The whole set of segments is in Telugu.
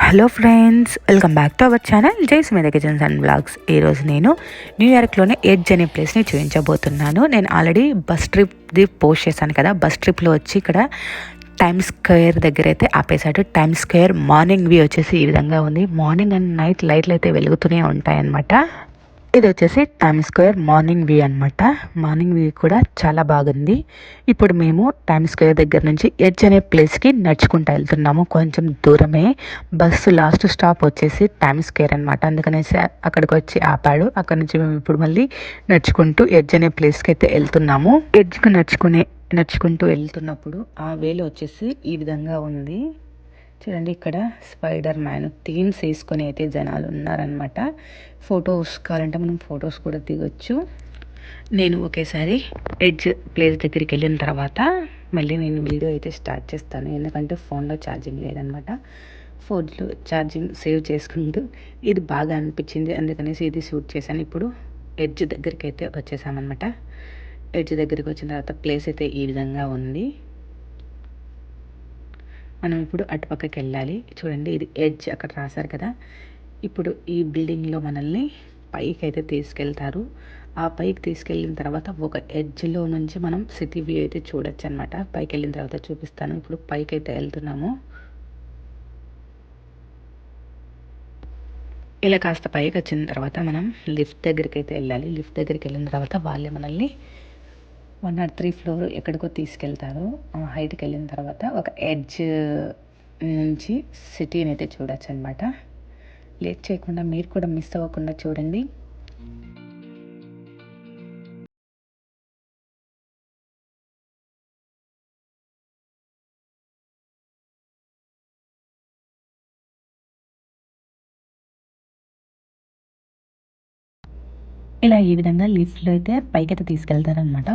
Hello friends, welcome back to our channel జై సుమేధ కిచెన్స్ అండ్ బ్లాగ్స్. ఈరోజు నేను న్యూయార్క్లోనే ఎడ్జ్ అనే ప్లేస్ని చూపించబోతున్నాను. నేను ఆల్రెడీ బస్ ట్రిప్ది పోస్ట్ చేశాను కదా. బస్ ట్రిప్లో వచ్చి ఇక్కడ టైమ్స్ స్క్వేర్ దగ్గర అయితే ఆపేశాడు. టైమ్స్ స్క్వేర్ మార్నింగ్ వ్యూ వచ్చేసి ఈ విధంగా ఉంది. మార్నింగ్ అండ్ నైట్ లైట్లు అయితే వెలుగుతూనే ఉంటాయన్నమాట. ఇది వచ్చేసి టైమ్స్ స్క్వేర్ మార్నింగ్ వ్యూ అనమాట. మార్నింగ్ వ్యూ కూడా చాలా బాగుంది. ఇప్పుడు మేము టైమ్స్ స్క్వేర్ దగ్గర నుంచి ఎడ్జ్ అనే ప్లేస్కి నడుచుకుంటూ వెళ్తున్నాము. కొంచెం దూరమే. బస్సు లాస్ట్ స్టాప్ వచ్చేసి టైమ్స్ స్క్వేర్ అనమాట. అందుకనేసి అక్కడికి వచ్చి ఆపాడు. అక్కడ నుంచి మేము ఇప్పుడు మళ్ళీ నడుచుకుంటూ ఎడ్జ్ అనే ప్లేస్కి అయితే వెళ్తున్నాము. ఎడ్జ్కి నడుచుకుంటూ వెళ్తున్నప్పుడు ఆ వేలో వచ్చేసి ఈ విధంగా ఉంది. చూడండి, ఇక్కడ స్పైడర్ మ్యాన్ థీమ్స్ వేసుకొని అయితే జనాలు ఉన్నారనమాట. ఫొటోస్ కావాలంటే మనం ఫొటోస్ కూడా దిగొచ్చు. నేను ఒకేసారి ఎడ్జ్ ప్లేస్ దగ్గరికి వెళ్ళిన తర్వాత మళ్ళీ నేను వీడియో అయితే స్టార్ట్ చేస్తాను. ఎందుకంటే ఫోన్లో ఛార్జింగ్ లేదనమాట. ఫోన్లో ఛార్జింగ్ సేవ్ చేసుకుంటూ ఇది బాగా అనిపించింది, అందుకనేసి ఇది షూట్ చేశాను. ఇప్పుడు ఎడ్జ్ దగ్గరికి అయితే వచ్చేసామన్నమాట. ఎడ్జ్ దగ్గరికి వచ్చిన తర్వాత ప్లేస్ అయితే ఈ విధంగా ఉంది. మనం ఇప్పుడు అటుపక్కకి వెళ్ళాలి. చూడండి, ఇది ఎడ్జ్ అక్కడ రాశారు కదా. ఇప్పుడు ఈ బిల్డింగ్లో మనల్ని పైకి అయితే తీసుకెళ్తారు. ఆ పైకి తీసుకెళ్ళిన తర్వాత ఒక ఎడ్జ్లో నుంచి మనం సిటీ వ్యూ అయితే చూడొచ్చు అనమాట. పైకి వెళ్ళిన తర్వాత చూపిస్తాను. ఇప్పుడు పైకి అయితే వెళ్తున్నాము. ఇలా కాస్త పైకి వచ్చిన తర్వాత మనం లిఫ్ట్ దగ్గరికి అయితే వెళ్ళాలి. లిఫ్ట్ దగ్గరికి వెళ్ళిన తర్వాత వాళ్ళే మనల్ని 103 ఫ్లోర్ ఎక్కడికో తీసుకెళ్తారు. హైట్కి వెళ్ళిన తర్వాత ఒక ఎడ్జ్ నుంచి సిటీని అయితే చూడొచ్చు అనమాట. లేట్ చేయకుండా మీరు కూడా మిస్ అవ్వకుండా చూడండి. ఇలా ఈ విధంగా లిఫ్ట్లో అయితే పైకైతే తీసుకెళ్తారనమాట.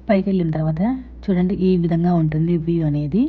పైకి వెళ్ళిన తర్వాత చూడండి, ఈ విధంగా ఉంటుంది వ్యూ అనేది.